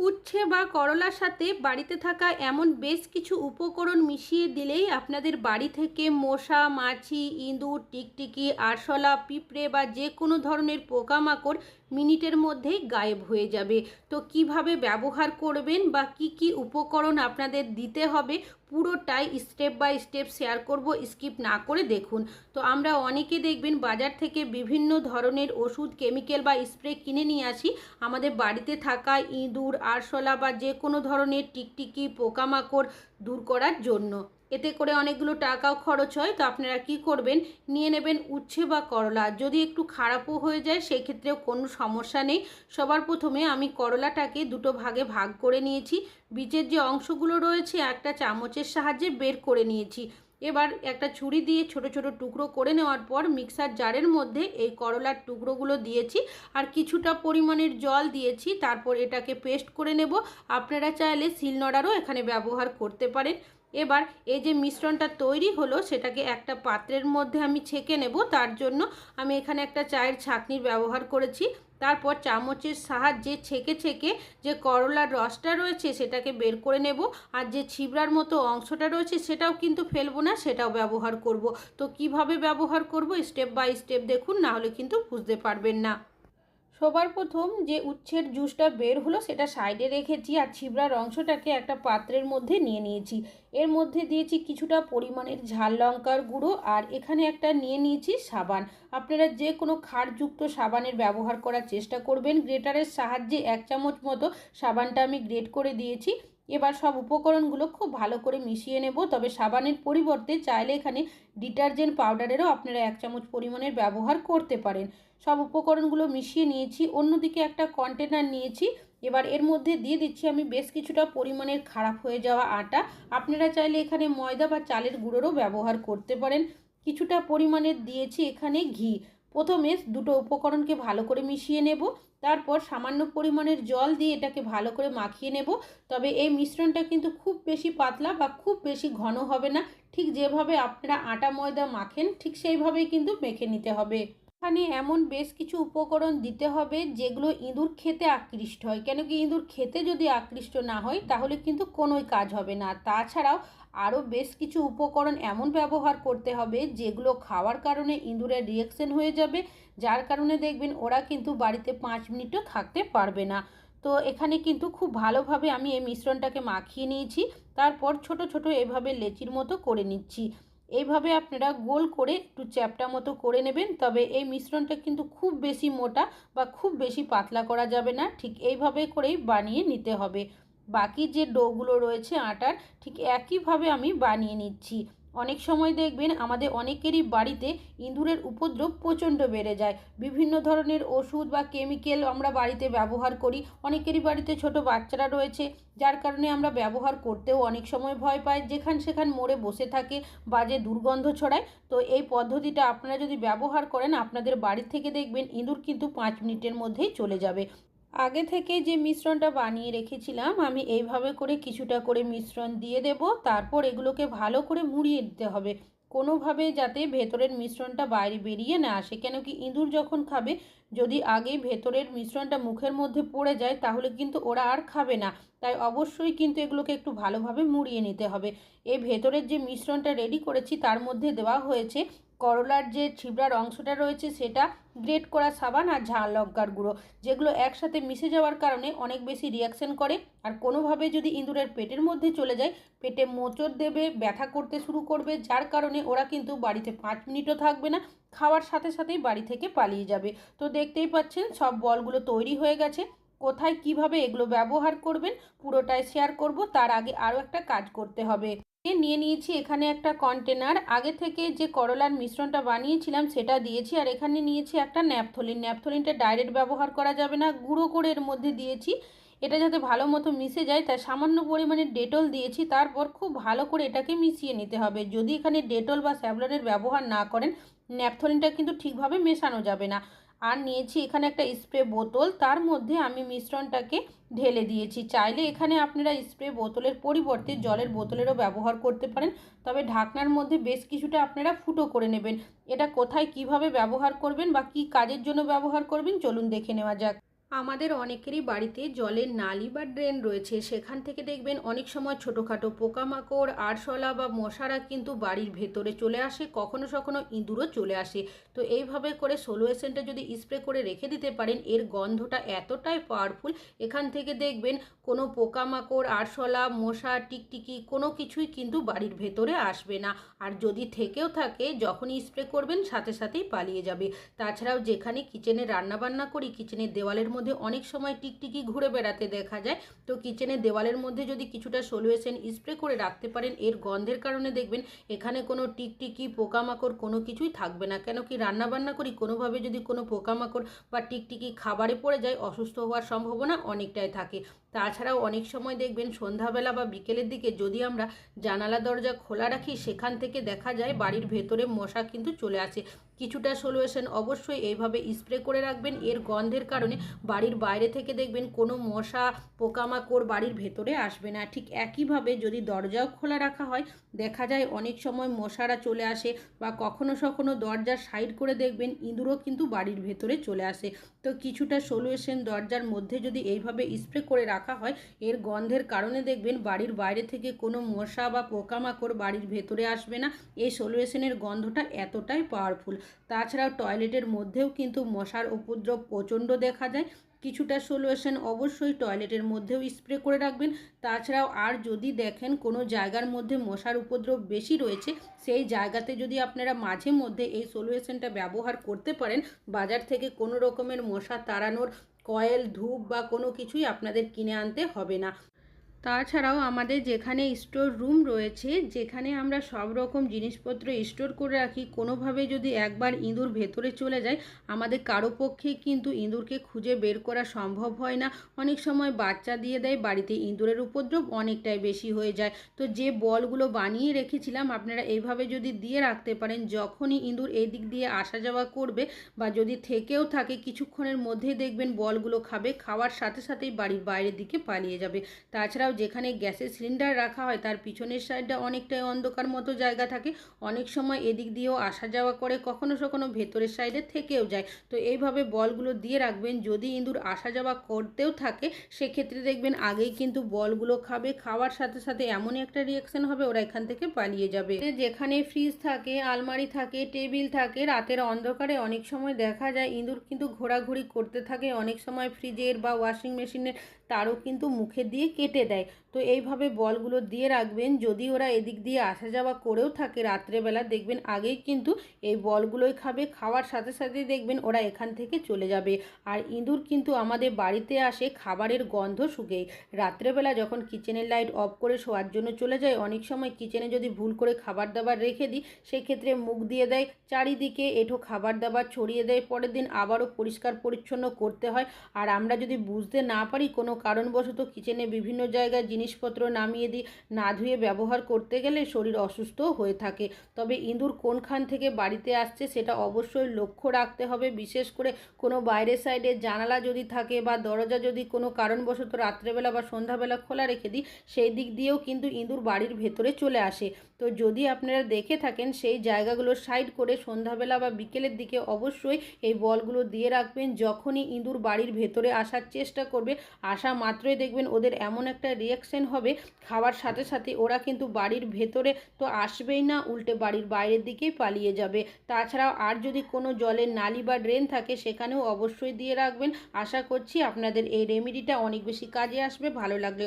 উচ্ছে বা করলার সাথে বাড়িতে থাকা এমন বেশ কিছু উপকরণ মিশিয়ে দিলেই আপনাদের বাড়ি থেকে মশা, মাছি, ইঁদুর, টিকটিকি, আরশোলা, পিঁপড়ে বা যে কোনো ধরনের পোকামাকড় মিনিটের মধ্যেই গায়েব হয়ে যাবে। তো কিভাবে ব্যবহার করবেন বা কি কি উপকরণ আপনাদের দিতে হবে পুরোটাই স্টেপ বাই স্টেপ শেয়ার করব, স্কিপ না করে দেখুন। তো আমরা অনেকে দেখবেন বাজার থেকে বিভিন্ন ধরনের ওষুধ, কেমিক্যাল বা স্প্রে কিনে নিয়ে আসি আমাদের বাড়িতে থাকা ইঁদুর, আরশোলা বা যে কোনো ধরনের টিকটিকি, পোকামাকড় দূর করার জন্য। এতে করে অনেকগুলো টাকাও খরচ হয়। তো আপনারা কি করবেন, নিয়ে নেবেন উচ্ছে বা করলা। যদি একটু খারাপও হয়ে যায় সেই ক্ষেত্রেও কোনো সমস্যা নেই। সবার প্রথমে আমি করলাটাকে দুটো ভাগে ভাগ করে নিয়েছি। বীজের যে অংশগুলো রয়েছে একটা চামচের সাহায্যে বের করে নিয়েছি। এবার একটা ছুরি দিয়ে ছোট ছোট টুকরো করে নেওয়ার পর মিক্সার জারের মধ্যে এই করলার টুকরোগুলো দিয়েছি আর কিছুটা পরিমাণের জল দিয়েছি। তারপর এটাকে পেস্ট করে নেব। আপনারা চাইলে শিলনোড়ারও এখানে ব্যবহার করতে পারেন। এবার এই যে মিশ্রণটা তৈরি হলো সেটাকে একটা পাত্রের মধ্যে আমি ছেঁকে নেব। তার জন্য আমি এখানে একটা চায়ের ছাঁকনির ব্যবহার করেছি। তারপর চামচের সাহায্যে ছেঁকে ছেঁকে যে করলার রসটা রয়েছে সেটাকে বের করে নেব। আর যে ছিবড়ার মতো অংশটা রয়েছে সেটাও কিন্তু ফেলবো না, সেটাও ব্যবহার করব। তো কিভাবে ব্যবহার করব স্টেপ বাই স্টেপ দেখুন, না হলে কিন্তু বুঝতে পারবেন না। সবার প্রথম যে উচ্ছের জুসটা বের হলো সেটা সাইডে রেখেছি আর ছিবড়ার অংশটাকে একটা পাত্রের মধ্যে নিয়ে নিয়েছি। এর মধ্যে দিয়েছি কিছুটা পরিমাণের ঝাল লঙ্কার গুঁড়ো আর এখানে একটা নিয়ে নিয়েছি সাবান। আপনারা যে কোনো ক্ষারযুক্ত সাবানের ব্যবহার করার চেষ্টা করবেন। গ্রেটারের সাহায্যে 1 চামচ মতো সাবানটা আমি গ্রেট করে দিয়েছি। এবার সব উপকরণগুলো খুব ভালো করে মিশিয়ে নেব। তবে সাবানের পরিবর্তে চাইলে এখানে ডিটারজেন্ট পাউডারেরও আপনারা 1 চামচ পরিমাণের ব্যবহার করতে পারেন। সব উপকরণগুলো মিশিয়ে নিয়েছি। অন্যদিকে একটা কন্টেনার নিয়েছি। এবার এর মধ্যে দিয়ে দিচ্ছি আমি বেশ কিছুটা পরিমাণের খারাপ হয়ে যাওয়া আটা। আপনারা চাইলে এখানে ময়দা বা চালের গুঁড়োরও ব্যবহার করতে পারেন। কিছুটা পরিমাণের দিয়েছি এখানে ঘি। প্রথমে দুটো উপকরণকে ভালো করে মিশিয়ে নেব। তারপর সামান্য পরিমাণের জল দিয়ে এটাকে ভালো করে মাখিয়ে নেব। তবে এই মিশ্রণটা কিন্তু খুব বেশি পাতলা বা খুব বেশি ঘন হবে না। ঠিক যেভাবে আপনারা আটা ময়দা মাখেন ঠিক সেইভাবেই কিন্তু মেখে নিতে হবে। এখানে এমন বেশ কিছু উপকরণ দিতে হবে যেগুলো ইঁদুর খেতে আকৃষ্ট হয়। কেন কি ইঁদুর খেতে যদি আকৃষ্ট না হয় তাহলে কিন্তু কোনোই কাজ হবে না। তাছাড়াও আরও বেশ কিছু উপকরণ এমন ব্যবহার করতে হবে যেগুলো খাওয়ার কারণে ইঁদুরের রিয়াকশন হয়ে যাবে, যার কারণে দেখবেন ওরা কিন্তু বাড়িতে 5 মিনিটও থাকতে পারবে না। তো এখানে কিন্তু খুব ভালোভাবে আমি এই মিশ্রণটাকে মাখিয়ে নিয়েছি। তারপর ছোট ছোট এভাবে লেচির মতো করে নিচ্ছি। এইভাবে আপনারা গোল করে একটু চ্যাপ্টা মতো করে নেবেন। তবে এই মিশ্রণটা কিন্তু খুব বেশি মোটা বা খুব বেশি পাতলা করা যাবে না। ঠিক এইভাবে করেই বানিয়ে নিতে হবে। বাকি যে ডোগুলো রয়েছে আটার ঠিক একইভাবে আমি বানিয়ে নিচ্ছি। অনেক সময় দেখবেন আমাদের অনেকেরই বাড়িতে ইঁদুরের উপদ্রব প্রচণ্ড বেড়ে যায়। বিভিন্ন ধরনের ওষুধ বা কেমিক্যাল আমরা বাড়িতে ব্যবহার করি। অনেকেরই বাড়িতে ছোট বাচ্চারা রয়েছে, যার কারণে আমরা ব্যবহার করতেও অনেক সময় ভয় পাই। যেখান সেখান মরে বসে থাকে, বাজে দুর্গন্ধ ছড়ায়। তো এই পদ্ধতিটা আপনারা যদি ব্যবহার করেন আপনাদের বাড়ি থেকে দেখবেন ইঁদুর কিন্তু 5 মিনিটের মধ্যেই চলে যাবে। আগে থেকে যে মিশ্রণটা বানিয়ে রেখেছিলাম আমি এইভাবে করে কিছুটা করে মিশ্রণ দিয়ে দেব। তারপর এগুলোকে ভালো করে মুড়িয়ে দিতে হবে, কোনোভাবে যাতে ভেতরের মিশ্রণটা বাইরে বেরিয়ে না আসে। কেন কি ইঁদুর যখন খাবে যদি আগেই ভেতরের মিশ্রণটা মুখের মধ্যে পড়ে যায় তাহলে কিন্তু ওরা আর খাবে না। তাই অবশ্যই কিন্তু এগুলোকে একটু ভালোভাবে মুড়িয়ে নিতে হবে। এই ভেতরের যে মিশ্রণটা রেডি করেছি তার মধ্যে দেওয়া হয়েছে করলার যে ছিবড়ার অংশটা রয়েছে সেটা, গ্রেট করা সাবান আর ঝাল লঙ্কার গুঁড়ো, যেগুলো একসাথে মিশে যাওয়ার কারণে অনেক বেশি রিয়াকশন করে। আর কোনোভাবে যদি ইঁদুরের পেটের মধ্যে চলে যায় পেটে মোচড় দেবে, ব্যথা করতে শুরু করবে, যার কারণে ওরা কিন্তু বাড়িতে 5 মিনিটও থাকবে না, খাওয়ার সাথে সাথেই বাড়ি থেকে পালিয়ে যাবে। তো দেখতেই পাচ্ছেন সব বলগুলো তৈরি হয়ে গেছে। কোথায় কিভাবে এগুলো ব্যবহার করবেন পুরোটাই শেয়ার করব। তার আগে আরও একটা কাজ করতে হবে। নিয়ে নিয়েছি এখানে একটা কন্টেনার। আগে থেকে যে করলার মিশ্রণটা বানিয়েছিলাম সেটা দিয়েছি। আর এখানে নিয়েছি একটা ন্যাপথলিন। ন্যাপথলিনটা ডাইরেক্ট ব্যবহার করা যাবে না, গুঁড়ো করে এর মধ্যে দিয়েছি। এটা যাতে ভালো মতো মিশে যায় তাই সামান্য পরিমাণে ডেটল দিয়েছি। তারপর খুব ভালো করে এটাকে মিশিয়ে নিতে হবে। যদি এখানে ডেটল বা স্যাভলনের ব্যবহার না করেন ন্যাপথলিনটা কিন্তু ঠিকভাবে মেশানো যাবে না। আর নিয়েছি এখানে একটা স্প্রে বোতল, তার মধ্যে আমি মিশ্রণটাকে ঢেলে দিয়েছি। চাইলে এখানে আপনারা স্প্রে বোতলের পরিবর্তে জলের বোতলেরও ব্যবহার করতে পারেন। তবে ঢাকনার মধ্যে বেশ কিছুটা আপনারা ফুটো করে নেবেন। এটা কোথায় কিভাবে ব্যবহার করবেন বা কি কাজের জন্য ব্যবহার করবেন চলুন দেখে নেওয়া যাক। আমাদের অনেকেরই বাড়িতে জলের নালি বা ড্রেন রয়েছে, সেখান থেকে দেখবেন অনেক সময় ছোটোখাটো পোকামাকড়, আরশোলা বা মশারা কিন্তু বাড়ির ভেতরে চলে আসে, কখনো কখনো ইঁদুরও চলে আসে। তো এইভাবে করে সলিউশনটা যদি স্প্রে করে রেখে দিতে পারেন, এর গন্ধটা এতটাই পাওয়ারফুল, এখান থেকে দেখবেন কোনো পোকামাকড়, আরশোলা, মশা, টিকটিকি কোনো কিছুই কিন্তু বাড়ির ভেতরে আসবে না। আর যদি থেকেও থাকে, যখনই স্প্রে করবেন সাথে সাথেই পালিয়ে যাবে। তাছাড়াও যেখানে কিচেনে রান্নাবান্না করি, কিচেনের দেওয়ালের মধ্যে অনেক সময় টিকটিকি ঘুরে বেড়াতে দেখা যায়। তো কিচেনের দেওয়ালের মধ্যে যদি কিছুটা সলিউশন স্প্রে করে রাখতে পারেন, এর গন্ধের কারণে দেখবেন এখানে কোনো টিকটিকি, পোকামাকড় কোনো কিছুই থাকবে না। কেন কি রান্নাবান্না করি, কোনোভাবে যদি কোনো পোকামাকড় বা টিকটিকি খাবারে পড়ে যায়, অসুস্থ হওয়ার সম্ভাবনা অনেকটাই থাকে। তাছাড়াও অনেক সময় দেখবেন সন্ধ্যাবেলা বা বিকেলের দিকে যদি আমরা জানালা দরজা খোলা রাখি, সেখান থেকে দেখা যায় বাড়ির ভেতরে মশা কিন্তু চলে আসে। কিছুটা সলিউশন অবশ্যই এইভাবে স্প্রে করে রাখবেন, এর গন্ধের কারণে বাড়ির বাইরে থেকে দেখবেন কোনো মশা, পোকামাকড় বাড়ির ভেতরে আসবে না। ঠিক একইভাবে যদি দরজাও খোলা রাখা হয়, দেখা যায় অনেক সময় মশারা চলে আসে, বা কখনো কখনো দরজার সাইড করে দেখবেন ইঁদুরও কিন্তু বাড়ির ভেতরে চলে আসে। তো কিছুটা সলিউশন দরজার মধ্যে যদি এইভাবে স্প্রে করে রাখা হয়, এর গন্ধের কারণে দেখবেন বাড়ির বাইরে থেকে কোনো মশা বা পোকামাকড় বাড়ির ভেতরে আসবে না। এই সলিউশনের গন্ধটা এতটাই পাওয়ারফুল। তাছাড়াও টয়লেটের মধ্যেও কিন্তু মশার উপদ্রব প্রচণ্ড দেখা যায়। কিছুটা সলিউশন অবশ্যই টয়লেটের মধ্যেও স্প্রে করে রাখবেন। তাছাড়াও আর যদি দেখেন কোনো জায়গার মধ্যে মশার উপদ্রব বেশি রয়েছে, সেই জায়গাতে যদি আপনারা মাঝে মধ্যে এই সলিউশনটা ব্যবহার করতে পারেন, বাজার থেকে কোনো রকমের মশা তাড়ানোর কয়েল, ধূপ বা কোনো কিছুই আপনাদের কিনে আনতে হবে না। তাছাড়াও আমাদের যেখানে স্টোর রুম রয়েছে, যেখানে আমরা সব রকম জিনিসপত্র স্টোর করে রাখি, কোনোভাবে যদি একবার ইঁদুর ভেতরে চলে যায়, আমাদের কারো পক্ষে কিন্তু ইঁদুরকে খুঁজে বের করা সম্ভব হয় না। অনেক সময় বাচ্চা দিয়ে দেয়, বাড়িতে ইঁদুরের উপদ্রব অনেকটাই বেশি হয়ে যায়। তো যে বলগুলো বানিয়ে রেখেছিলাম, আপনারা এইভাবে যদি দিয়ে রাখতে পারেন, যখনই ইঁদুর এই দিক দিয়ে আসা যাওয়া করবে বা যদি থেকেও থাকে, কিছুক্ষণের মধ্যেই দেখবেন বলগুলো খাবে, খাওয়ার সাথে সাথেই বাড়ির বাইরের দিকে পালিয়ে যাবে। তাছাড়াও যেখানে গ্যাসের সিলিন্ডার রাখা হয়, তার পিছনের সাইডটা অনেকটাই অন্ধকার মতো জায়গা থাকে, অনেক সময় এদিক দিয়েও আসা যাওয়া করে, কখনো কখনো ভেতরের সাইডে থেকেও যায়। তো এইভাবে বলগুলো দিয়ে রাখবেন, যদি ইঁদুর আসা যাওয়া করতেও থাকে, সেক্ষেত্রে দেখবেন আগেই কিন্তু বলগুলো খাবে, খাওয়ার সাথে সাথে এমনই একটা রিয়াকশন হবে, ওরা এখান থেকে পালিয়ে যাবে। যেখানে ফ্রিজ থাকে, আলমারি থাকে, টেবিল থাকে, রাতের অন্ধকারে অনেক সময় দেখা যায় ইঁদুর কিন্তু ঘোরাঘুরি করতে থাকে, অনেক সময় ফ্রিজের বা ওয়াশিং মেশিনের তারও কিন্তু মুখে দিয়ে কেটে দেয়। তো এইভাবে বলগুলো দিয়ে রাখবেন, যদি ওরা এদিক দিয়ে আসা যাওয়া করেও থাকে রাত্রেবেলা, দেখবেন আগেই কিন্তু এই বলগুলোই খাবে, খাওয়ার সাথে সাথেই দেখবেন ওরা এখান থেকে চলে যাবে। আর ইঁদুর কিন্তু আমাদের বাড়িতে আসে খাবারের গন্ধ শুকেই। রাত্রেবেলা যখন কিচেনের লাইট অফ করে শোয়ার জন্য চলে যায়, অনেক সময় কিচেনে যদি ভুল করে খাবার দাবার রেখে দিই, সেক্ষেত্রে মুখ দিয়ে দেয়, চারিদিকে এঁঠো খাবার দাবার ছড়িয়ে দেয়, পরের দিন আবারও পরিষ্কার পরিচ্ছন্ন করতে হয়। আর আমরা যদি বুঝতে না পারি, কোনো কারণবশত কিচেনে বিভিন্ন জায়গায় জিনিসপত্র নামিয়ে দিই, না ধুয়ে ব্যবহার করতে গেলে শরীর অসুস্থ হয়ে থাকে। তবে ইঁদুর কোনখান থেকে বাড়িতে আসছে সেটা অবশ্যই লক্ষ্য রাখতে হবে। বিশেষ করে কোনো বাইরের সাইডে জানালা যদি থাকে বা দরজা যদি কোনো কারণবশত রাত্রেবেলা বা সন্ধ্যাবেলা খোলা রেখে দিই, সেই দিক দিয়েও কিন্তু ইঁদুর বাড়ির ভেতরে চলে আসে। তো যদি আপনারা দেখে থাকেন, সেই জায়গাগুলো সাইড করে সন্ধ্যাবেলা বা বিকেলের দিকে অবশ্যই এই বলগুলো দিয়ে রাখবেন। যখনই ইঁদুর বাড়ির ভেতরে আসার চেষ্টা করবে, আসা মাত্রই দেখবেন ওদের এমন একটা রিয়াকশন হবে, খাওয়ার সাথে সাথে ওরা কিন্তু বাড়ির ভেতরে তো আসবেই না, উল্টে বাড়ির বাইরের দিকেই পালিয়ে যাবে। তাছাড়াও আর যদি কোনো জলের নালি বা ড্রেন থাকে, সেখানেও অবশ্যই দিয়ে রাখবেন। আশা করছি আপনাদের এই রেমেডিটা অনেক বেশি কাজে আসবে। ভালো লাগলে